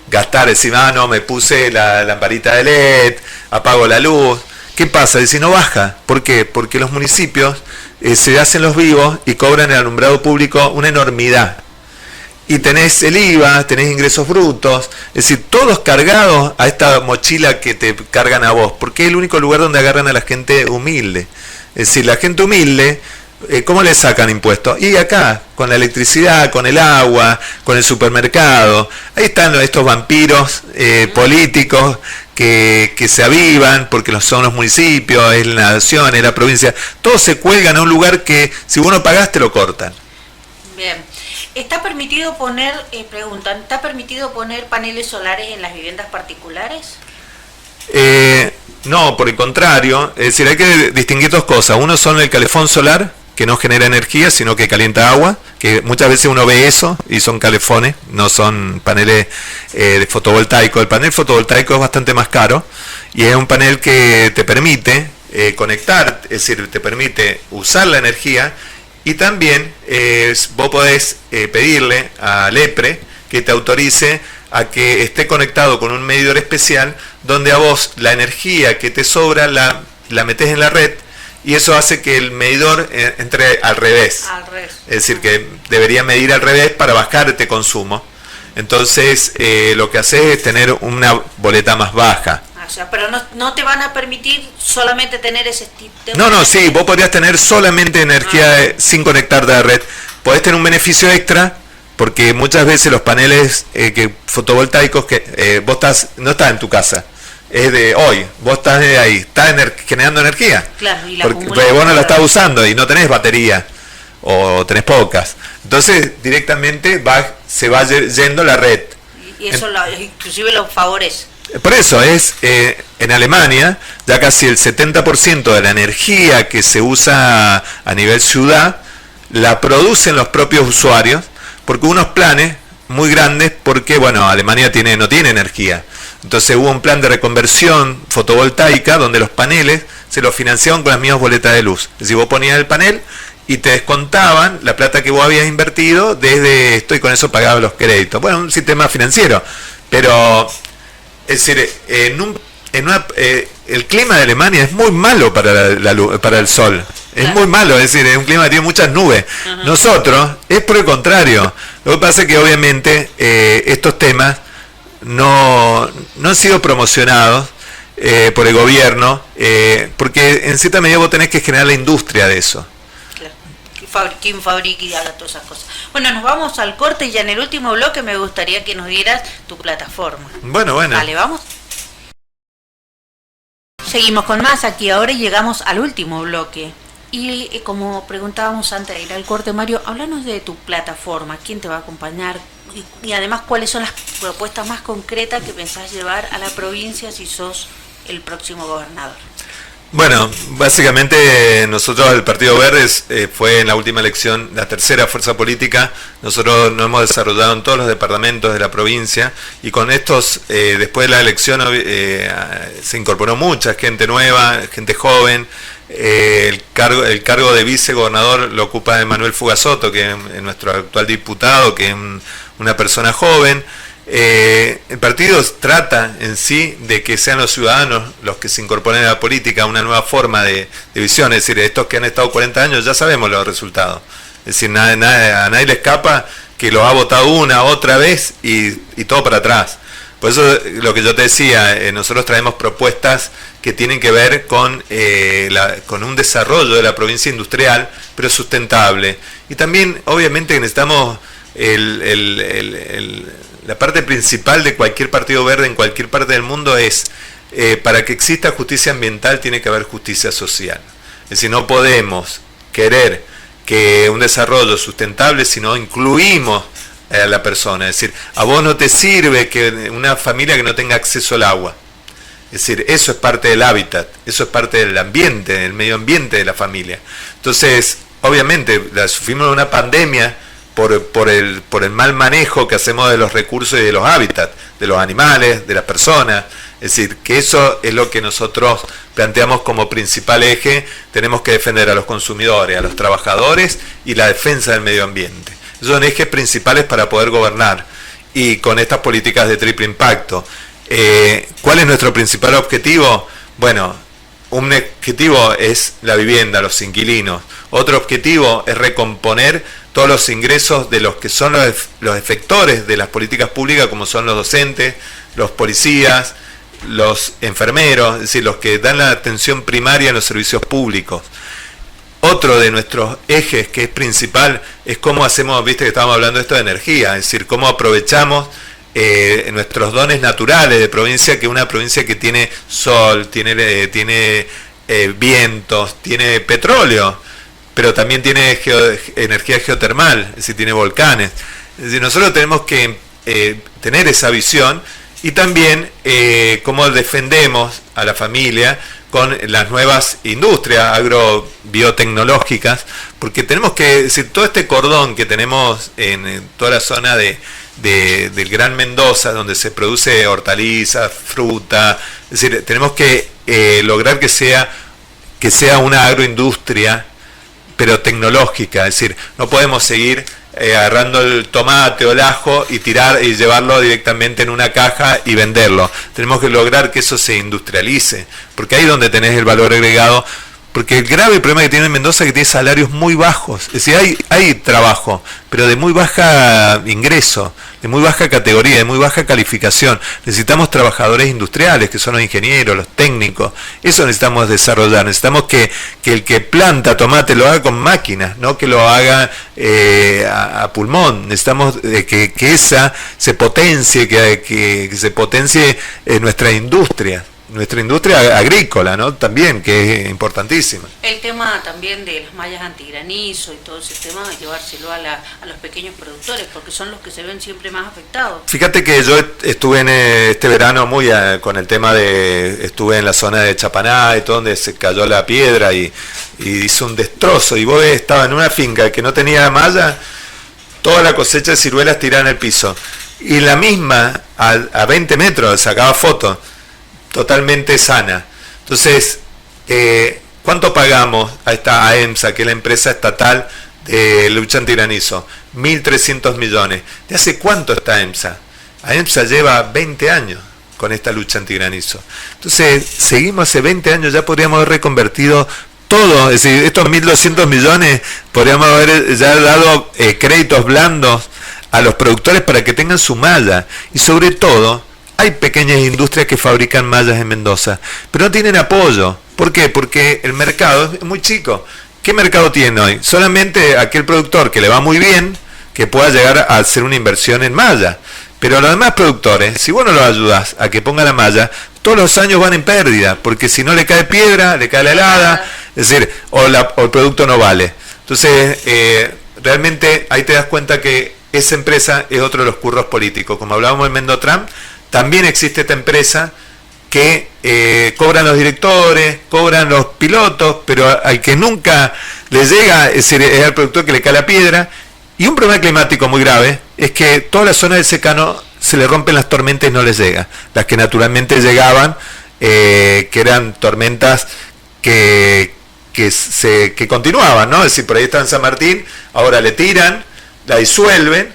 gastar, decir, no, me puse la lamparita de LED, apago la luz, ¿qué pasa? Dice, no baja. ¿Por qué? Porque los municipios se hacen los vivos y cobran el alumbrado público una enormidad. Y tenés el IVA, tenés ingresos brutos, es decir, todos cargados a esta mochila que te cargan a vos, porque es el único lugar donde agarran a la gente humilde. Es decir, la gente humilde ¿Cómo le sacan impuestos? Y acá, con la electricidad, con el agua, con el supermercado. Ahí están estos vampiros políticos que se avivan porque son los municipios, es la nación, es la provincia. Todos se cuelgan a un lugar que si vos no pagás te lo cortan. Bien. ¿Está permitido poner, preguntan, ¿está permitido poner paneles solares en las viviendas particulares? No, por el contrario. Es decir, hay que distinguir dos cosas. Uno son el calefón solar, que no genera energía, sino que calienta agua, que muchas veces uno ve eso, y son calefones, no son paneles de fotovoltaico. El panel fotovoltaico es bastante más caro, y es un panel que te permite conectar, es decir, te permite usar la energía, y también vos podés pedirle al EPRE que te autorice a que esté conectado con un medidor especial, donde a vos la energía que te sobra la metés en la red, y eso hace que el medidor entre al revés. Es decir, que debería medir al revés para bajarte consumo. Entonces, lo que haces es tener una boleta más baja. O sea, pero no te van a permitir solamente tener ese tipo de... No, sí, vos podrías tener solamente energía sin conectarte a la red. Podés tener un beneficio extra, porque muchas veces los paneles fotovoltaicos que vos no estás en tu casa. Es de hoy, vos estás ahí, estás generando energía. Claro, y la porque vos no la estás usando y no tenés batería, o tenés pocas. Entonces, directamente se va yendo la red. Y eso inclusive lo favorece. Por eso en Alemania, ya casi el 70% de la energía que se usa a nivel ciudad, la producen los propios usuarios, porque unos planes muy grandes, porque bueno, Alemania no tiene energía. Entonces hubo un plan de reconversión fotovoltaica donde los paneles se los financiaban con las mismas boletas de luz. Es decir, vos ponías el panel y te descontaban la plata que vos habías invertido desde esto, y con eso pagabas los créditos. Bueno, un sistema financiero. Pero, es decir, el clima de Alemania es muy malo para el sol. Es muy malo, es decir, es un clima que tiene muchas nubes. Uh-huh. Nosotros, es por el contrario. Lo que pasa es que obviamente estos temas no han sido promocionados por el gobierno, porque en cierta medida vos tenés que generar la industria de eso. Claro. ¿Quién fabrica y haga todas esas cosas? Bueno, nos vamos al corte, y ya en el último bloque me gustaría que nos dieras tu plataforma. Bueno. Vale, vamos. Seguimos con más aquí ahora y llegamos al último bloque. Y como preguntábamos antes de ir al corte, Mario, háblanos de tu plataforma, quién te va a acompañar y además cuáles son las propuestas más concretas que pensás llevar a la provincia si sos el próximo gobernador. Bueno, básicamente nosotros, el Partido Verde, fue en la última elección la tercera fuerza política. Nosotros nos hemos desarrollado en todos los departamentos de la provincia, y con estos, después de la elección, se incorporó mucha gente nueva, gente joven. El cargo de vicegobernador lo ocupa Emanuel Fugasoto, que es nuestro actual diputado, que es una persona joven. El partido trata en sí de que sean los ciudadanos los que se incorporen a la política, una nueva forma de visión. Es decir, estos que han estado 40 años ya sabemos los resultados. Es decir, a nadie le escapa que los ha votado una, otra vez y todo para atrás. Por eso lo que yo te decía, nosotros traemos propuestas que tienen que ver con un desarrollo de la provincia industrial, pero sustentable. Y también, obviamente, necesitamos la parte principal de cualquier partido verde en cualquier parte del mundo es, para que exista justicia ambiental, tiene que haber justicia social. Es decir, no podemos querer que un desarrollo sustentable si no incluimos a la persona. Es decir, a vos no te sirve que una familia que no tenga acceso al agua. Es decir, eso es parte del hábitat, eso es parte del ambiente, del medio ambiente de la familia. Entonces, obviamente, sufrimos una pandemia por el mal manejo que hacemos de los recursos y de los hábitats, de los animales, de las personas. Es decir, que eso es lo que nosotros planteamos como principal eje. Tenemos que defender a los consumidores, a los trabajadores y la defensa del medio ambiente. Esos son ejes principales para poder gobernar, y con estas políticas de triple impacto. ¿Cuál es nuestro principal objetivo? Bueno, un objetivo es la vivienda, los inquilinos. Otro objetivo es recomponer todos los ingresos de los que son los efectores de las políticas públicas, como son los docentes, los policías, los enfermeros, es decir, los que dan la atención primaria en los servicios públicos. otro de nuestros ejes que es principal es cómo hacemos, viste que estábamos hablando de esto de energía, es decir, cómo aprovechamos nuestros dones naturales de provincia, que es una provincia que tiene sol, tiene vientos, tiene petróleo, pero también tiene energía geotermal, es decir, tiene volcanes. Es decir, nosotros tenemos que tener esa visión y también cómo defendemos a la familia con las nuevas industrias agrobiotecnológicas, porque tenemos que, decir, todo este cordón que tenemos en toda la zona del Gran Mendoza, donde se produce hortalizas, fruta, es decir, tenemos que lograr que sea una agroindustria, pero tecnológica, es decir, no podemos seguir agarrando el tomate o el ajo y llevarlo directamente en una caja y venderlo. Tenemos que lograr que eso se industrialice, porque ahí es donde tenés el valor agregado, porque el grave problema que tiene Mendoza es que tiene salarios muy bajos, es decir, hay trabajo, pero de muy baja ingreso, de muy baja categoría, de muy baja calificación. Necesitamos trabajadores industriales, que son los ingenieros, los técnicos, eso necesitamos desarrollar. Necesitamos que el que planta tomate lo haga con máquinas, no que lo haga a pulmón. Necesitamos que esa se potencie, que se potencie nuestra industria agrícola, ¿no? También, que es importantísima. El tema también de las mallas antigranizo y todo ese tema, de llevárselo a los pequeños productores, porque son los que se ven siempre más afectados. Fíjate que yo estuve en este verano muy con el tema estuve en la zona de Chapaná y todo, donde se cayó la piedra y hizo un destrozo, y vos estabas en una finca que no tenía malla, toda la cosecha de ciruelas tirada en el piso, y la misma a 20 metros sacaba fotos, totalmente sana. Entonces, ¿cuánto pagamos a EMSA, que es la empresa estatal de lucha antigranizo? 1.300 millones. ¿De hace cuánto está EMSA? A EMSA lleva 20 años con esta lucha antigranizo. Entonces, seguimos hace 20 años, ya podríamos haber reconvertido todo, es decir, estos 1.200 millones, podríamos haber ya dado créditos blandos a los productores para que tengan su malla, y sobre todo, hay pequeñas industrias que fabrican mallas en Mendoza, pero no tienen apoyo. ¿Por qué? Porque el mercado es muy chico. ¿Qué mercado tiene hoy? Solamente aquel productor que le va muy bien, que pueda llegar a hacer una inversión en malla. Pero los demás productores, si vos no los ayudás a que ponga la malla, todos los años van en pérdida, porque si no le cae piedra, le cae la helada, es decir, o el producto no vale. Entonces, realmente ahí te das cuenta que esa empresa es otro de los curros políticos. Como hablábamos en Mendotram, también existe esta empresa que cobran los directores, cobran los pilotos, pero al que nunca le llega, es decir, es al productor que le cae la piedra. Y un problema climático muy grave es que toda la zona del secano se le rompen las tormentas y no les llega. Las que naturalmente llegaban, que eran tormentas que continuaban, ¿no? Es decir, por ahí está en San Martín, ahora le tiran, la disuelven,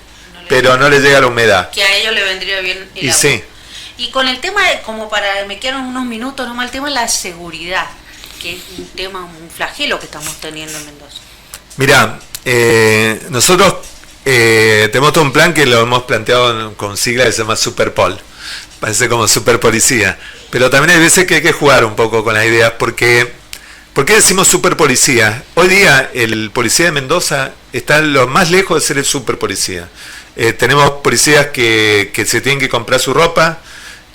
pero no les llega la humedad. Que a ellos le vendría bien el agua. Sí. Y con el tema, me quedan unos minutos nomás, el tema de la seguridad, que es un tema, un flagelo que estamos teniendo en Mendoza. Mirá, nosotros tenemos todo un plan que lo hemos planteado con sigla que se llama Superpol, parece como super policía, pero también hay veces que hay que jugar un poco con las ideas, porque ¿por qué decimos super policía? Hoy día el policía de Mendoza está lo más lejos de ser el super policía. Tenemos policías que se tienen que comprar su ropa,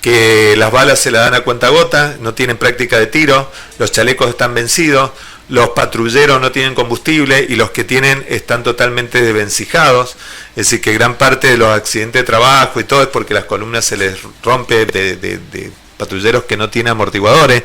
que las balas se las dan a cuentagotas, no tienen práctica de tiro, los chalecos están vencidos, los patrulleros no tienen combustible y los que tienen están totalmente desvencijados. Es decir, que gran parte de los accidentes de trabajo y todo es porque las columnas se les rompe de patrulleros que no tienen amortiguadores.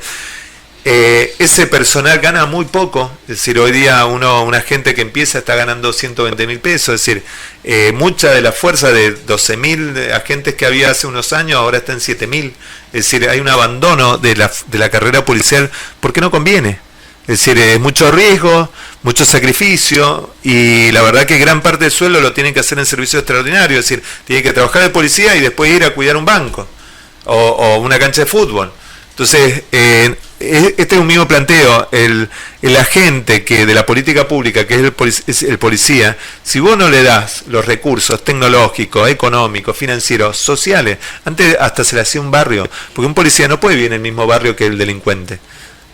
Ese personal gana muy poco, es decir, hoy día una gente que empieza está ganando 120.000 pesos, es decir, mucha de la fuerza de 12.000 agentes que había hace unos años ahora está en 7.000, es decir, hay un abandono de la carrera policial porque no conviene, es decir, es mucho riesgo, mucho sacrificio, y la verdad que gran parte del sueldo lo tienen que hacer en servicio extraordinario, es decir, tienen que trabajar de policía y después ir a cuidar un banco o una cancha de fútbol. Entonces, este es un mismo planteo, el agente de la política pública, que es el policía, si vos no le das los recursos tecnológicos, económicos, financieros, sociales, antes hasta se le hacía un barrio, porque un policía no puede vivir en el mismo barrio que el delincuente.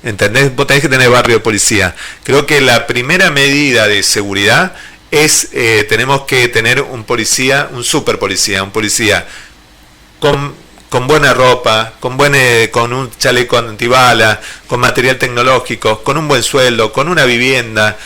¿entendés? Vos tenés que tener barrio de policía. Creo que la primera medida de seguridad es, tenemos que tener un policía, un super policía, un policía con buena ropa, con un chaleco antibala, con material tecnológico, con un buen sueldo, con una vivienda,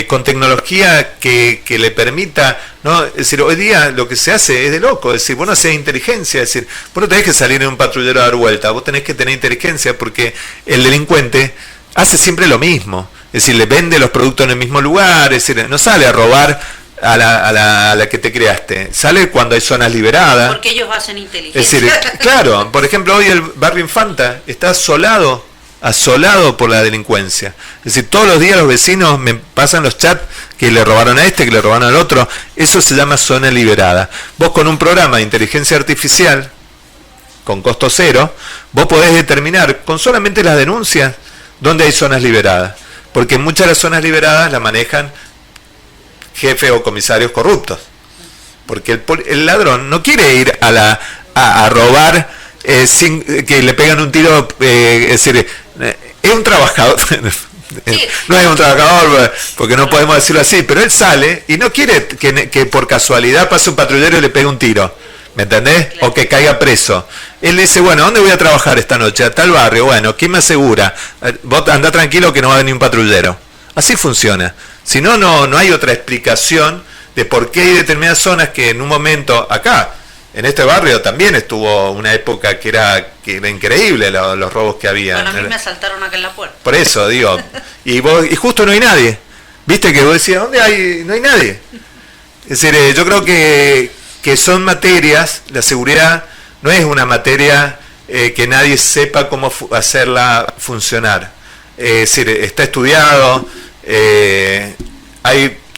con tecnología que le permita, ¿no? Es decir, hoy día lo que se hace es de loco, es decir, vos no haces inteligencia, es decir, vos no tenés que salir en un patrullero a dar vuelta, vos tenés que tener inteligencia porque el delincuente hace siempre lo mismo, es decir, le vende los productos en el mismo lugar, es decir, no sale a robar a la que te creaste, sale cuando hay zonas liberadas. Porque ellos hacen inteligencia. Es decir, claro, por ejemplo, hoy el barrio Infanta está asolado por la delincuencia. Es decir, todos los días los vecinos me pasan los chats que le robaron a este, que le robaron al otro. Eso se llama zona liberada. Vos con un programa de inteligencia artificial, con costo cero, vos podés determinar con solamente las denuncias dónde hay zonas liberadas. Porque muchas de las zonas liberadas las manejan jefes o comisarios corruptos. Porque el ladrón no quiere ir a robar sin que le pegan un tiro, es decir, es un trabajador. Sí. No es un trabajador, porque no podemos decirlo así, pero él sale y no quiere que por casualidad pase un patrullero y le pegue un tiro, ¿me entendés? Claro. O que caiga preso. Él dice, bueno, ¿dónde voy a trabajar esta noche? A tal barrio. Bueno, ¿quién me asegura? Vos andá tranquilo que no va a venir un patrullero. Así funciona. Si no, no hay otra explicación de por qué hay determinadas zonas que en un momento acá, en este barrio también estuvo una época que era increíble los robos que había. Bueno, a mí me asaltaron acá en la puerta. Por eso, digo, y justo no hay nadie. Viste que vos decías, ¿dónde hay? No hay nadie. Es decir, yo creo que son materias, la seguridad no es una materia que nadie sepa cómo hacerla funcionar. Es decir, está estudiado,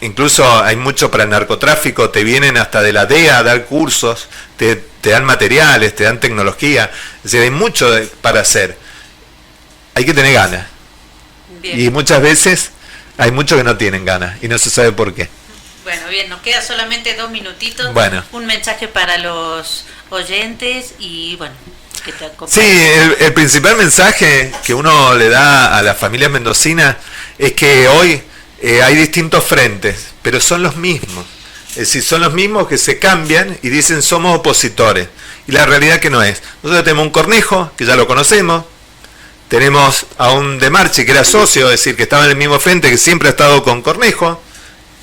incluso hay mucho para el narcotráfico, te vienen hasta de la DEA a dar cursos, te dan materiales, te dan tecnología, es decir, hay mucho para hacer. Hay que tener ganas. Bien. Y muchas veces hay muchos que no tienen ganas y no se sabe por qué. Bueno, bien, nos queda solamente 2 minutitos. Bueno. Un mensaje para los oyentes y bueno. Sí, el principal mensaje que uno le da a la familia mendocina es que hoy hay distintos frentes, pero son los mismos. Es decir, son los mismos que se cambian y dicen somos opositores. Y la realidad que no es. Nosotros tenemos un Cornejo, que ya lo conocemos. Tenemos a un De Marchi, que era socio, es decir, que estaba en el mismo frente, que siempre ha estado con Cornejo,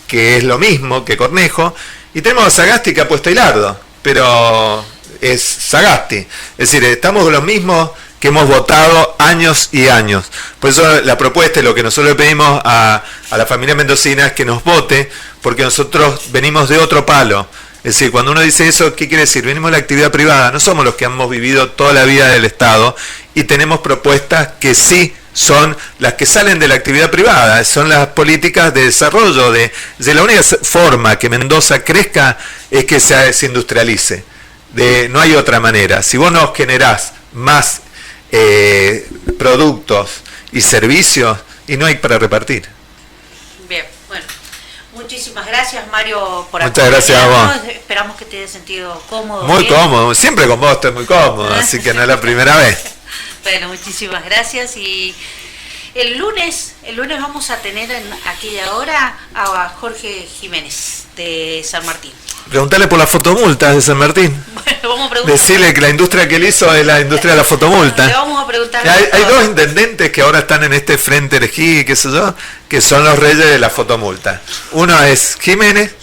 que es lo mismo que Cornejo. Y tenemos a Sagasti, que ha puesto a Hilardo, pero es Sagasti. Es decir, estamos los mismos que hemos votado años y años. Por eso la propuesta y lo que nosotros le pedimos a la familia mendocina es que nos vote, porque nosotros venimos de otro palo. Es decir, cuando uno dice eso, ¿qué quiere decir? Venimos de la actividad privada, no somos los que hemos vivido toda la vida del Estado y tenemos propuestas que sí son las que salen de la actividad privada, son las políticas de desarrollo, de la única forma que Mendoza crezca es que se industrialice. No hay otra manera. Si vos no generás más productos y servicios, y no hay para repartir. Bien, bueno. Muchísimas gracias, Mario, por Muchas gracias a vos. Esperamos que te hayas sentido cómodo. Muy bien. Cómodo, siempre con vos estoy muy cómodo, así que no es la primera vez. Bueno, muchísimas gracias y el lunes vamos a tener en aquella hora a Jorge Jiménez de San Martín. Preguntarle por las fotomultas de San Martín. Bueno, vamos a preguntar. Decirle que la industria que él hizo es la industria de la fotomulta. Le vamos a preguntar. Hay 2 intendentes que ahora están en este frente elegí, qué sé yo, que son los reyes de la fotomulta. Uno es Jiménez.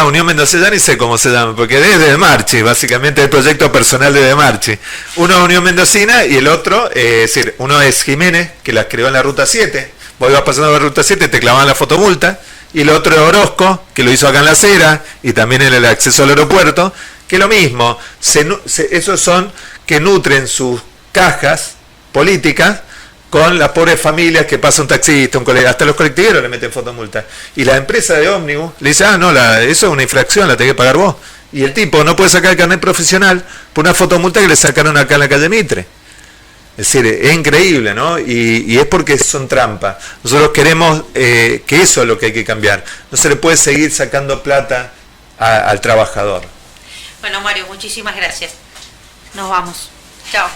Unión Mendocina, ni sé cómo se llama, porque es de Marchi, básicamente el proyecto personal de Marchi. Uno es Unión Mendocina y el otro, es decir, uno es Jiménez, que la creó en la Ruta 7. Vos ibas pasando por la Ruta 7, te clavaban la fotomulta. Y el otro es Orozco, que lo hizo acá en La Cera, y también en el acceso al aeropuerto, que lo mismo, esos son que nutren sus cajas políticas con las pobres familias que pasa un taxista, un colega, hasta los colectiveros le meten fotomulta. Y la empresa de ómnibus le dice, no, eso es una infracción, la tenés que pagar vos. Y el tipo no puede sacar el carnet profesional por una fotomulta que le sacaron acá en la calle Mitre. Es decir, es increíble, ¿no? Y es porque son trampas. Nosotros queremos que eso es lo que hay que cambiar. No se le puede seguir sacando plata al trabajador. Bueno, Mario, muchísimas gracias. Nos vamos. Chao.